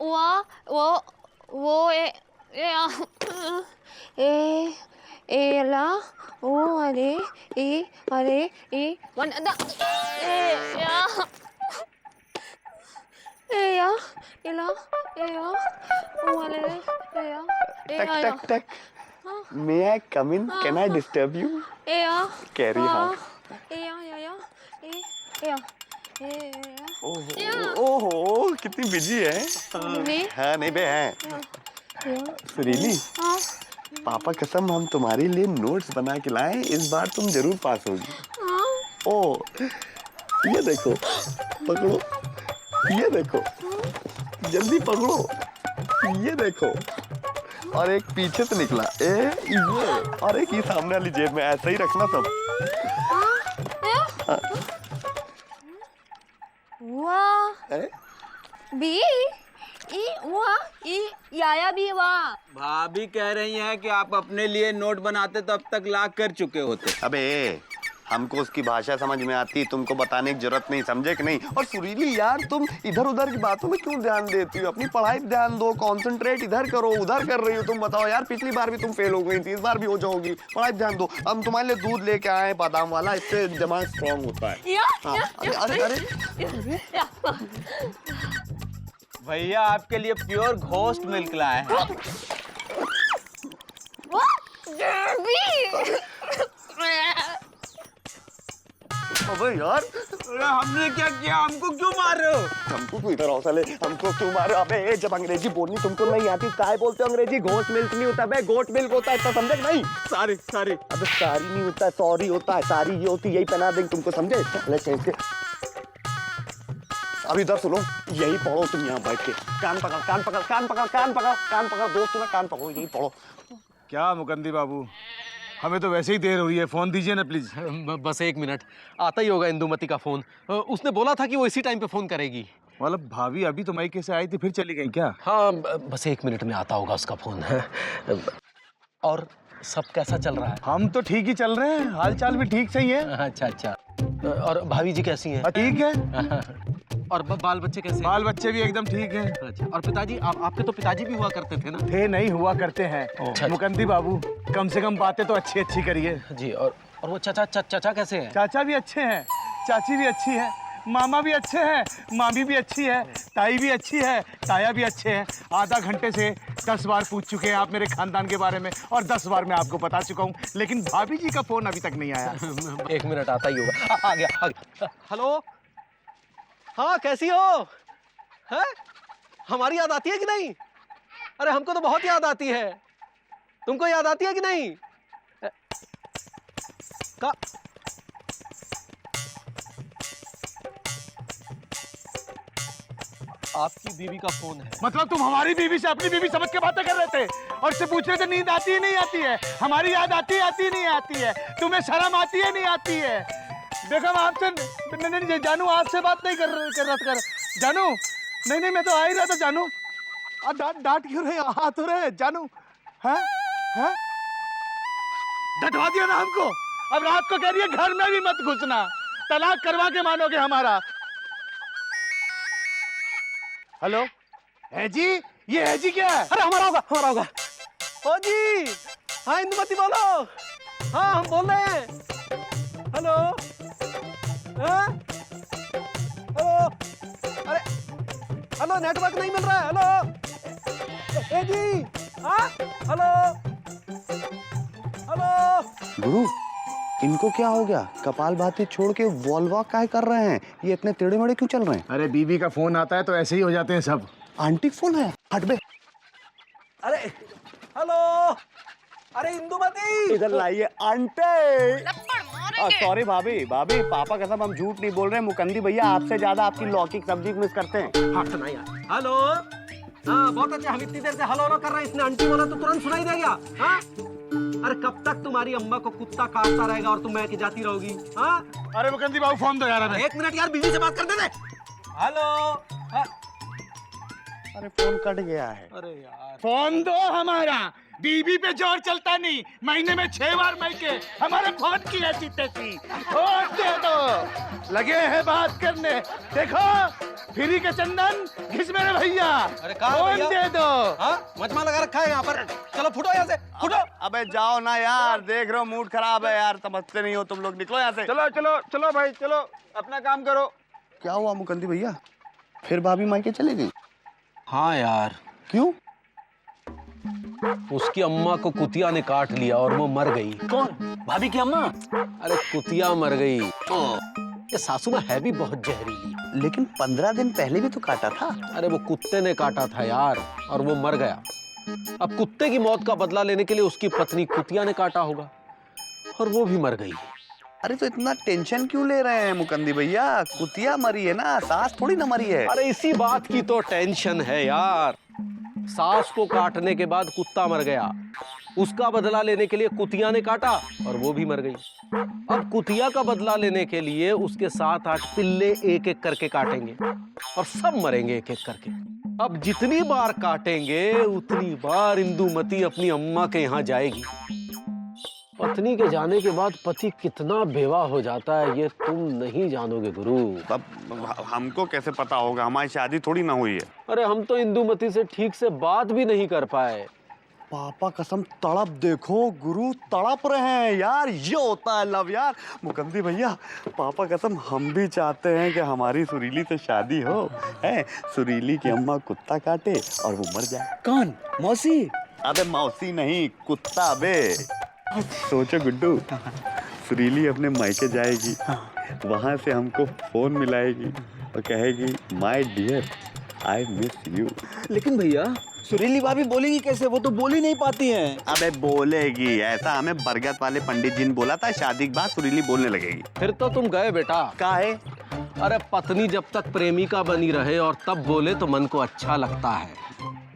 와, वो एला ओ अरे वन ए या एया एला एया ओ एया टक टक टक। May I come in? Can I disturb you? एया Carry on. एया एया ओहो कितनी बिजी है। हाँ नहीं बे है। सुरीली पापा कसम हम तुम्हारे लिए नोट्स बना के लाए, इस बार तुम जरूर पास होगी। ओ ये देखो, पकड़ो, ये देखो, जल्दी पकड़ो, ये देखो, और एक पीछे से निकला ये, और एक ये सामने वाली जेब में, ऐसा ही रखना सब। वाह बी ई वाह ई याया भी वाह। भाभी कह रही हैं कि आप अपने लिए नोट बनाते तो अब तक लाख कर चुके होते। अबे हमको उसकी भाषा समझ में आती, तुमको बताने की जरूरत नहीं, समझे कि नहीं। और सुरीली यार तुम इधर उधर की बातों में क्यों ध्यान देती हो, अपनी पढ़ाई पे ध्यान दो, कंसंट्रेट इधर करो, उधर कर रही हो। तुम बताओ यार, पिछली बार भी तुम फेल हो गई थी, इस बार भी हो जाओगी। पढ़ाई पे ध्यान दो। हम तुम्हारे लिए दूध लेके आए बादाम वाला, इससे दिमाग स्ट्रॉन्ग होता है। अरे अरे भैया आपके लिए प्योर घोस्ट मिल्क लाए हैं। अबे यार हमने क्या किया, हमको क्यों मार रहे हो? हमको क्यों इधर हौसले, हमको क्यों मारे? अबे जब अंग्रेजी बोलनी तुमको नहीं आती, काय बोलते हो अंग्रेजी? घोस्ट मिल्क नहीं होता बे, गोट मिल्क होता है, इतना समझे कि नहीं? सारी सारी। अबे सारी नहीं होता है, सॉरी होता है। सारी ये होती, यही पहना देंगे तुमको, समझे? अब इधर सुनो, यही पढ़ो तुम यहाँ बैठ के। कान पकड़, कान पकड़, कान पकड़, कान पकड़, कान पकड़, दोस्त ना कान पकड़ो, यही पढ़ो। क्या मुकंदी बाबू, हमें तो वैसे ही देर हो रही है, फोन दीजिए ना प्लीज। बस 1 मिनट, आता ही होगा इंदुमती का फोन। उसने बोला था कि वो इसी टाइम पे फोन करेगी। मतलब भाभी अभी तो मायके से आई थी, फिर चली गई क्या? हाँ बस 1 मिनट में आता होगा उसका फोन। और सब कैसा चल रहा है? हम तो ठीक ही चल रहे हैं, हाल चाल भी ठीक सही है। अच्छा अच्छा। और भाभी जी कैसी हैं? ठीक है। और बाल बच्चे कैसे? बाल बच्चे भी एकदम ठीक हैं। अच्छा। और पिताजी, आपके तो पिताजी भी हुआ करते थे ना? थे नहीं, हुआ करते हैं। अच्छा। मुकंदी बाबू कम से कम बातें तो अच्छी अच्छी करिए जी। और वो चाचा कैसे हैं? चाचा भी अच्छे हैं, चाची भी अच्छी है, मामा भी अच्छे हैं, मामी भी अच्छी है, ताई भी अच्छी है, ताया भी अच्छे हैं। आधा घंटे से 10 बार पूछ चुके हैं आप मेरे खानदान के बारे में, और 10 बार मैं आपको बता चुका हूँ, लेकिन भाभी जी का फोन अभी तक नहीं आया। 1 मिनट, आता ही होगा। आ गया। हेलो, हाँ कैसी हो? हैं? हमारी याद आती है कि नहीं? अरे हमको तो बहुत याद आती है। तुमको याद आती है कि नहीं? का आपकी बीवी का फोन है। मतलब तुम हमारी बीवी से अपनी बीवी समझ के बातें कर रहे थे, और से पूछ रहे थे नींद आती है नहीं आती है? हमारी याद आती नहीं आती है? तुम्हें शर्म आती है नहीं आती है? देखो मैं आपसे नहीं जानू, आपसे बात नहीं कर रहा था। जानू नहीं, मैं तो आ ही रहा था। जानू डांट क्यों रहे, हाथ हो रहे जानू? हैं डटवा दिया ना हमको। अब रात को कह रही है घर में भी मत घुसना, तलाक करवा के मानोगे हमारा। हेलो है जी, ये है जी क्या है? अरे हमारा होगा। ओ जी, हाँ इंदुमती बोलो। हाँ हम बोल रहे हैं। हेलो, हाँ? हेलो, अरे हेलो, नेटवर्क नहीं मिल रहा है। हेलो ए जी, हाँ हेलो। गुरु इनको क्या हो गया? कपाल भाती छोड़ के वॉल वॉक काहे कर रहे हैं? ये इतने टेढ़े मेढ़े क्यों चल रहे हैं? अरे बीवी का फोन आता है तो ऐसे ही हो जाते हैं सब। आंटी फोन है, हट बे। अरे हेलो, अरे इंदुमती इधर लाइए आंटी। सॉरी भाभी, पापा कसम हम झूठ नहीं बोल रहे हैं। मुकंदी भैया आपसे ज्यादा आपकी लौकी की सब्जी मिस करते हैं। हाँ सुनाई यार। हेलो, हाँ बहुत अच्छा। हम इतनी देर से हेलो कर रहे हैं, इसने आंटी बोला तो तुरंत सुनाई दे गया। हाँ अरे कब तक तुम्हारी अम्मा को कुत्ता काटता रहेगा और तुम मैं के जाती रहोगी? हाँ अरे मुकंदी बाबू फोन दो यार हमें। 1 मिनट यार, बीवी से बात कर दे। हेलो। अरे फोन कट गया है। अरे यार फोन दो हमारा, बीबी पे जोर चलता नहीं, महीने में 6 बार मायके, हमारे फोन की ऐसी तैसी। फोन दे दो, लगे हैं बात करने। देखो फ्री के चंदन घिस मेरे भैया। अरे कहाँ है फोन भैया? दे दो। हाँ मजमा लगा रखा है यहाँ पर। चलो फुटो यहाँ से, फुटो। अबे जाओ ना यार, देख रहे हो मूड खराब है यार, समझते नहीं हो तुम लोग, निकलो यहाँ से। चलो चलो चलो भाई चलो, अपना काम करो। क्या हुआ मुकंदी भैया, फिर भाभी मायके चले गई? हाँ यार, क्यों? उसकी अम्मा को कुतिया ने काट लिया और वो मर गई। कौन? भाभी की अम्मा? अरे कुतिया मर गई। ये सासू माँ है भी बहुत जहरीली। लेकिन 15 दिन पहले भी तो काटा था। अरे वो कुत्ते ने काटा था यार, और वो मर गया। अब कुत्ते की मौत का बदला लेने के लिए उसकी पत्नी कुतिया ने काटा होगा, और वो भी मर गई। अरे तो इतना टेंशन क्यों ले रहे हैं मुकंदी भैया, कुतिया मरी है ना, सास थोड़ी ना मरी है। अरे इसी बात की तो टेंशन है यार। सास को काटने के बाद कुत्ता मर गया, उसका बदला लेने के लिए कुतिया ने काटा और वो भी मर गई। अब कुतिया का बदला लेने के लिए उसके 7-8 पिल्ले एक एक करके काटेंगे और सब मरेंगे एक एक करके। अब जितनी बार काटेंगे उतनी बार इंदुमती अपनी अम्मा के यहाँ जाएगी। पत्नी के जाने के बाद पति कितना बेवा हो जाता है ये तुम नहीं जानोगे गुरु। अब हमको कैसे पता होगा, हमारी शादी थोड़ी ना हुई है। अरे हम तो इंदुमती से ठीक से बात भी नहीं कर पाए। पापा कसम तड़प देखो गुरु, तड़प रहे हैं यार, ये होता है लव यार। मुकंदी भैया पापा कसम हम भी चाहते हैं कि हमारी सुरीली से शादी हो, है सुरीली की अम्मा कुत्ता काटे और वो मर जाए। कौन? मौसी? अबे मौसी नहीं, कुत्ता बे। सोचो गुड्डू, सुरीली अपने मायके जाएगी, वहां से हमको फोन मिलाएगी और कहेगी my dear I miss you. लेकिन भैया सुरीली भाभी बोलेगी कैसे, वो तो बोल ही नहीं पाती हैं। अबे बोलेगी, ऐसा हमें बरगद वाले पंडित जी ने बोला था, शादी के बाद सुरीली बोलने लगेगी। फिर तो तुम गए बेटा। काहे? अरे पत्नी जब तक प्रेमिका बनी रहे और तब बोले तो मन को अच्छा लगता है,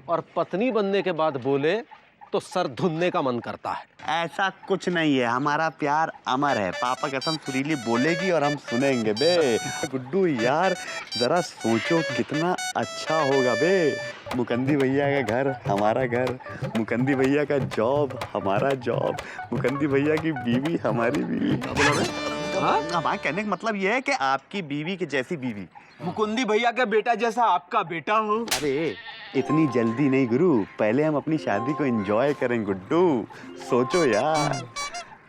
और पत्नी बनने के बाद बोले तो सर धुनने का मन करता है। ऐसा कुछ नहीं है, हमारा प्यार अमर है। पापा कसम सुरीली बोलेगी और हम सुनेंगे बे। गुड्डू यार जरा सोचो कितना अच्छा होगा बे। मुकंदी भैया का घर हमारा घर, मुकंदी भैया का जॉब हमारा जॉब, मुकंदी भैया की बीवी हमारी बीवी। हमारा कहने का मतलब ये है कि आपकी बीवी की जैसी बीवी, मुकुंदी भैया का बेटा जैसा आपका बेटा हो। अरे इतनी जल्दी नहीं गुरु, पहले हम अपनी शादी को एंजॉय करें गुड्डू। सोचो यार,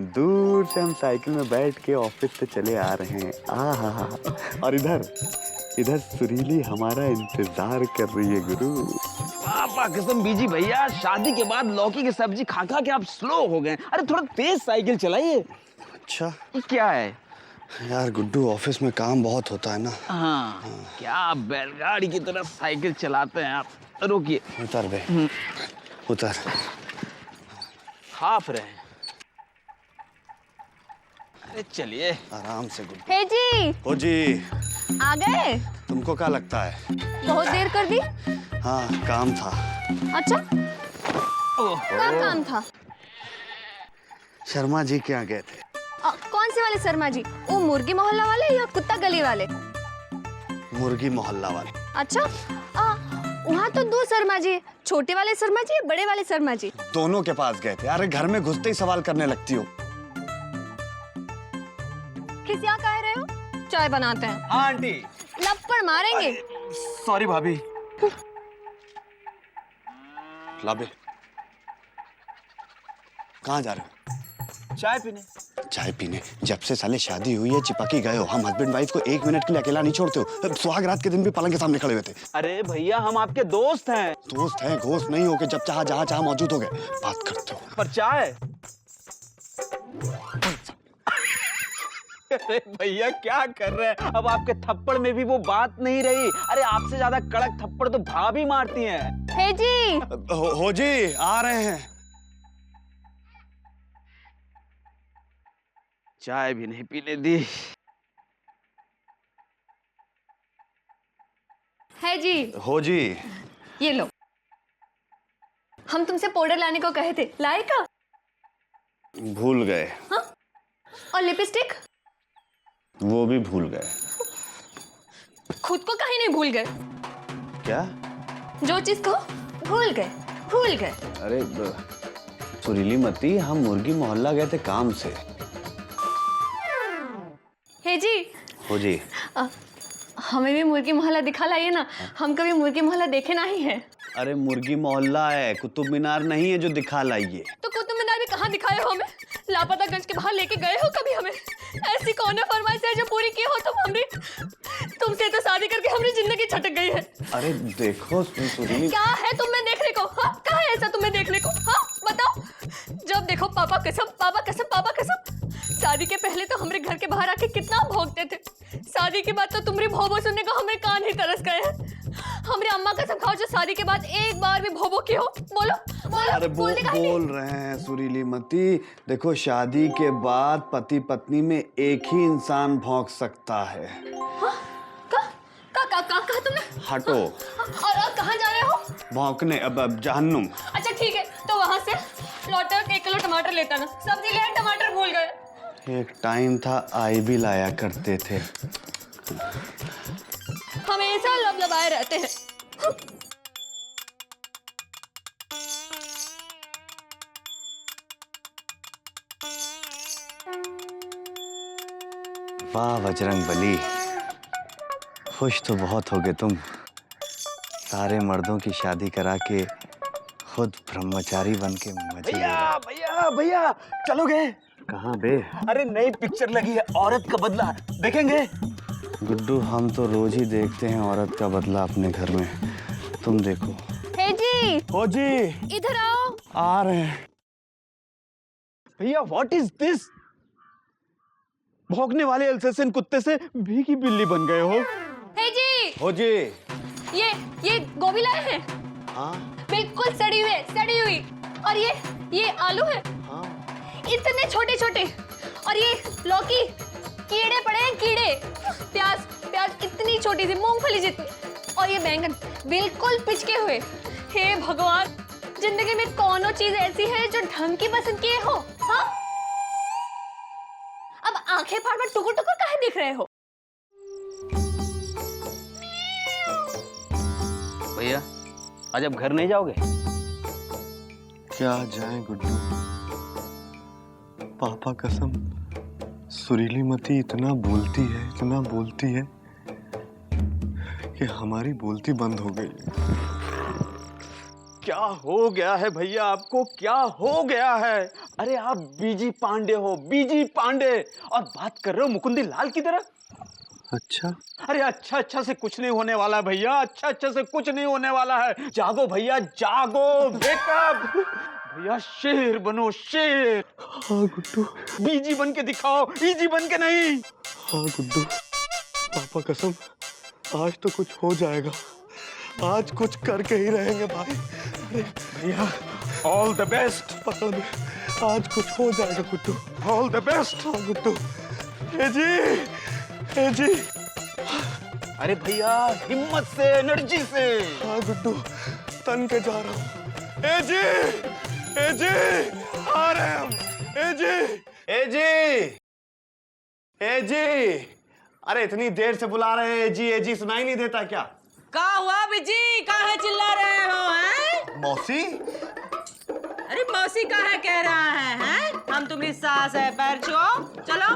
दूर से हम साइकिल में बैठ के ऑफिस से चले आ रहे हैं, आहा, और इधर सुरीली हमारा इंतजार कर रही है गुरु। पापा कसम बीजी भैया, शादी के बाद लौकी की सब्जी खा खा के आप स्लो हो गए। अरे थोड़ा तेज साइकिल चलाइए। अच्छा क्या है यार गुड्डू, ऑफिस में काम बहुत होता है ना। हाँ, क्या बैलगाड़ी की तरह साइकिल चलाते हैं आप। रुकिए। उतर बे, उतर। हाफ रहे हैं। अरे चलिए आराम से गुड्डू। हे जी, ओ जी, आ गए? तुमको क्या लगता है? बहुत देर कर दी। हाँ काम था। अच्छा, क्या काम था? शर्मा जी के यहाँ गए थे। कौन से वाले शर्मा जी? वो मुर्गी मोहल्ला वाले या कुत्ता गली वाले? मुर्गी मोहल्ला वाले। अच्छा, वहाँ तो 2 शर्मा जी, छोटे वाले शर्मा जी, बड़े वाले शर्मा जी। दोनों के पास गए थे। अरे घर में घुसते ही सवाल करने लगती हो। किस यहाँ कह रहे हो? चाय बनाते हैं। हाँ आंटी। लपड़ मारेंगे। सॉरी भाभी। लाबे, कहाँ जा रहे हो? चाय पीने। चाय पीने? जब से साले शादी हुई है चिपकी गए हो। हम हस्बैंड वाइफ को 1 मिनट के लिए अकेला नहीं छोड़ते हो। सुहाग रात के दिन भी पलंग के सामने खड़े हुए थे। अरे भैया हम आपके दोस्त हैं। दोस्त हैं घोस्त नहीं हो के जब चाहा जहाँ चाहा मौजूद हो गए, बात करते हो। पर चाय। अरे भैया क्या कर रहे हैं, अब आपके थप्पड़ में भी वो बात नहीं रही। अरे आपसे ज्यादा कड़क थप्पड़ तो भाभी मारती हैं। हे जी, हो जी, आ रहे हैं। चाय भी नहीं पीने दी। है जी। हो जी। ये लो, हम तुमसे पाउडर लाने को कहे थे, लाए का? भूल गए। हाँ? और लिपस्टिक? वो भी भूल गए। खुद को कहीं नहीं भूल गए? क्या? जो चीज को भूल गए, भूल गए। अरे सुरीली मती, हम मुर्गी मोहल्ला गए थे काम से। हे जी। हो जी। हमें भी मुर्गी मोहल्ला दिखा लाइए ना, हम कभी मुर्गी मोहल्ला देखे नहीं है। अरे मुर्गी मोहल्ला है, कुतुब मीनार नहीं है जो दिखा लाइए। तो कुतुब मीनार भी कहाँ दिखाए हो हमें? लापतागंज के बाहर लेके गए हो कभी हमें? ऐसी कौन है फरमाइश है जो पूरी की हो तुम हमने? तुमसे तो शादी करके हमारी जिंदगी छटक गई है। अरे देखो सुरीली, क्या है तुम्हें देखने को? हाँ, क्या है ऐसा तुम्हें देखने को? हाँ बताओ। जब देखो पापा कसम, पापा कसम, पापा कसम। शादी के पहले तो हमारे घर के बाहर आके कितना भौंकते थे, शादी के बाद तो तुम्हारी भौबो सुनने को हमें कान ही तरस गए हैं। हमारी अम्मा कसम खाओ जो शादी के बाद एक बार भी भौबो की हो। बोलो बोलो। अरे बोल रहे हैं सुरीली मती, देखो शादी के बाद पति पत्नी में एक ही इंसान भौंक सकता है। कहा तुमने? हटो। और कहाँ जा रहे हो? भौंकने, अब जहन्नुम। अच्छा ठीक है, तो वहाँ से लौटकर 1 किलो टमाटर लेता ना। सब्जी ले टमाटर भूल गए। एक टाइम था आई भी लाया करते थे। हमेशा लबलबाए रहते हैं। वाह बजरंगबली, खुश तो बहुत हो गए तुम। सारे मर्दों की शादी करा के खुद ब्रह्मचारी बन के मजे ले रहे। भैया भैया चलोगे? कहाँ बे? अरे नई पिक्चर लगी है, औरत का बदला, देखेंगे? गुड्डू हम तो रोज ही देखते हैं औरत का बदला अपने घर में, तुम देखो। हे जी। हो जी। इधर आओ। आ रहे हैं। भैया व्हाट इज दिस? भौंकने वाले अल्सेशियन कुत्ते से भीगी बिल्ली बन गए हो। हे जी। हो जी। ये गोभी लाए हैं। हाँ बिल्कुल सड़ी हुई। और ये आलू है। हाँ। इतने छोटे छोटे। और ये लौकी, कीड़े पड़े हैं कीड़े। प्याज इतनी छोटी सी मूंगफली जितनी। और ये बैंगन बिल्कुल पिचके हुए। हे भगवान, जिंदगी में कौनो चीज ऐसी है जो ढंग की पसंद किए हो? हाँ? अब आंखें फाड़ फाड़ टुकुर टुकुर काहे दिख रहे हो? भैया आज अब घर नहीं जाओगे? क्या जाए गुड्डू, पापा कसम सुरीली मती इतना बोलती है कि हमारी बोलती बंद हो गई है। क्या हो गया है भैया आपको, क्या हो गया है? अरे आप बीजी पांडे हो, बीजी पांडे, और बात कर रहे हो मुकुंदी लाल की तरह। अच्छा? अरे अच्छा से कुछ नहीं होने वाला है भैया, अच्छा से कुछ नहीं होने वाला है। जागो भैया जागो, वेकअप भैया, शेर बनो शेर। हाँ गुड्डू। बीजी बन के दिखाओ, इजी बन के नहीं। हाँ गुड्डू, पापा कसम आज तो कुछ हो जाएगा, आज कुछ करके ही रहेंगे भाई। अरे भैया ऑल द बेस्ट। पकड़ में, आज कुछ हो जाएगा गुड्डू, ऑल द बेस्ट। हाँ गुड्डू। ए जी। अरे भैया हिम्मत से, एनर्जी से। हाँ गुड्डू, तन के जा रहा हूँ। ए जी आ रहे हम। ए जी, अरे इतनी देर से बुला रहे हैं ए जी, सुनाई नहीं देता क्या? का हुआ बिजी, काहे चिल्ला रहे हो? हैं? मौसी? अरे मौसी काहे कह रहा है? हैं? हम तुम्हारी सास है, पैर छुओ। चलो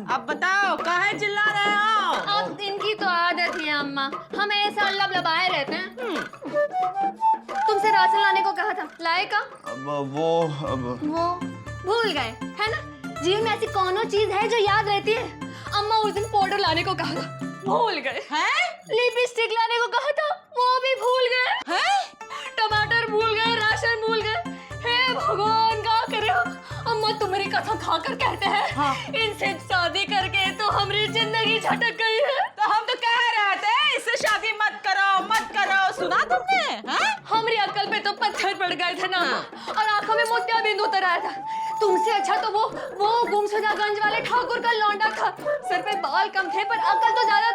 अब बताओ काहे चिल्ला रहे हो? अब इनकी तो आदत है अम्मा, हमेशा लबलबाए रहते हैं। तुमसे राशन लाने को कहा था, लाए का? वो भूल गए है ना? जीवन में ऐसी कौनो चीज है जो याद रहती है? अम्मा उस दिन पाउडर लाने को कहा था, भूल गए। हैं? लिपस्टिक लाने को कहा था, वो भी भूल गए। हैं? टमाटर भूल गए, राशन भूल गए। हे भगवान, क्या करे हो? अम्मा तुम्हारी कसम खाकर कहते हैं, हाँ। इनसे शादी करके तो हमारी जिंदगी झटक गई है। तो हम तो कह रहे थे इससे शादी मत करो, सुना तुमने? हैं? हमारी अक्ल पे तो पत्थर पड़ गए थे ना, और आंखों में मोतियाबिंद उतर आया था। तुमसे अच्छा तो वो गुमशुदागंज वाले ठाकुर का लौंडा था। सर पे बाल कम थे पर अकल तो ज्यादा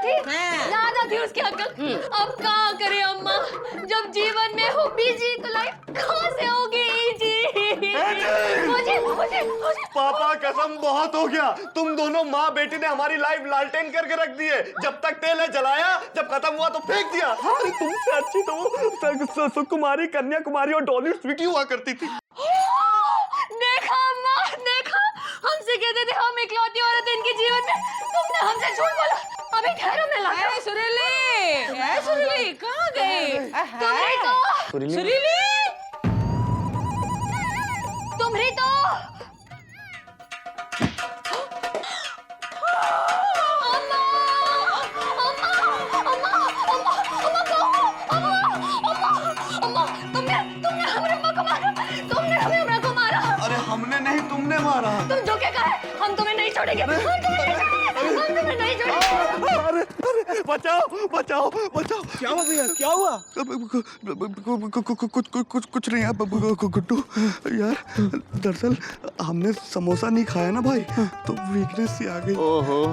थी उसकी अकल। अब क्या करे अम्मा, जब जीवन में हो बीजी तो लाइफ कहाँ से होगी जी? मुझे पापा कसम बहुत हो गया, तुम दोनों माँ बेटी ने हमारी लाइफ लालटेन करके रख दी है। जब तक तेल है जलाया, जब खत्म हुआ तो फेंक दिया। अरे तुमसे अच्छी तो वो सुकुमारी, कन्याकुमारी और डॉली स्वीटी हुआ करती थी। कहते थे हम इकलौती औरत इनके जीवन में, तुमने हमसे झूठ बोला। अभी ठहरो, मैं लाता हूं। सुरीली कहाँ गई? तुम्हारी तो सुरीली तुम्हारी तो अरे हमने नहीं, तुमने मारा। तुम धोखे का है, हम तुम्हें नहीं छोड़ेंगे, हम तुम्हें नहीं छोड़ेंगे। अरे अरे बचाओ बचाओ बचाओ। क्या हुआ भैया, क्या हुआ? कुछ नहीं यार गुड्डू यार, दरअसल हमने समोसा नहीं खाया ना भाई, तो वीकनेस सी आ गई। ओहो,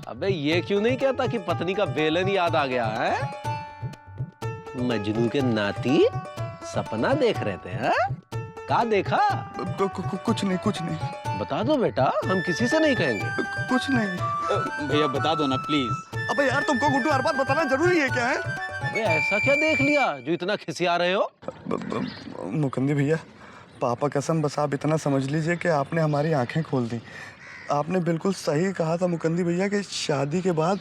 अबे ये क्यों नहीं कहता कि पत्नी का बेलन याद आ गया है? मजनू के नाती सपना देख रहे थे, हैं? क्या देखा? कुछ नहीं। बता दो बेटा, हम किसी से नहीं कहेंगे। कुछ नहीं भैया बता दो ना प्लीज। अबे यार तुमको गुड्डू हर बात बताना जरूरी है क्या है? अबे ऐसा क्या देख लिया जो इतना खिसिया रहे हो? मुकंदी भैया, पापा कसम, बस आप इतना समझ लीजिए कि आपने हमारी आंखें खोल दी। आपने बिल्कुल सही कहा था मुकंदी भैया कि शादी के बाद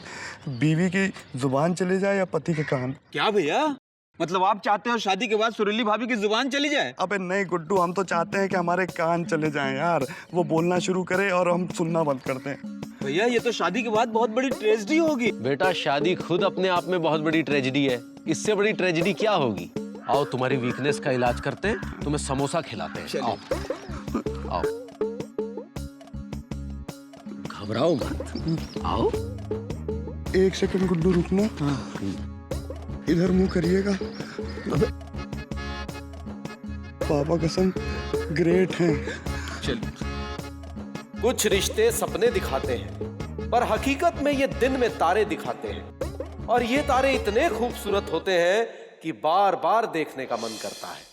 बीवी की जुबान चली जाए या पति के कान। क्या भैया, मतलब आप चाहते हो शादी के बाद सुरीली भाभी की जुबान चली जाए? अबे नहीं गुड्डू, हम तो चाहते हैं कि हमारे कान चले जाएं यार, वो बोलना शुरू करे और हम सुनना बंद कर दें। भैया ये तो शादी के बाद बहुत बड़ी ट्रेजेडी होगी। बेटा शादी खुद अपने आप में बहुत बड़ी ट्रेजेडी है, इससे बड़ी ट्रेजेडी क्या होगी? आओ तुम्हारी वीकनेस का इलाज करते हैं, तुम्हें समोसा खिलाते हैं। आओ आओ, घबराओ मत, आओ। एक सेकंड गुड्डू रुकना, इधर मुंह करिएगा। पापा कसम ग्रेट हैं। कुछ रिश्ते सपने दिखाते हैं, पर हकीकत में ये दिन में तारे दिखाते हैं, और ये तारे इतने खूबसूरत होते हैं कि बार बार देखने का मन करता है।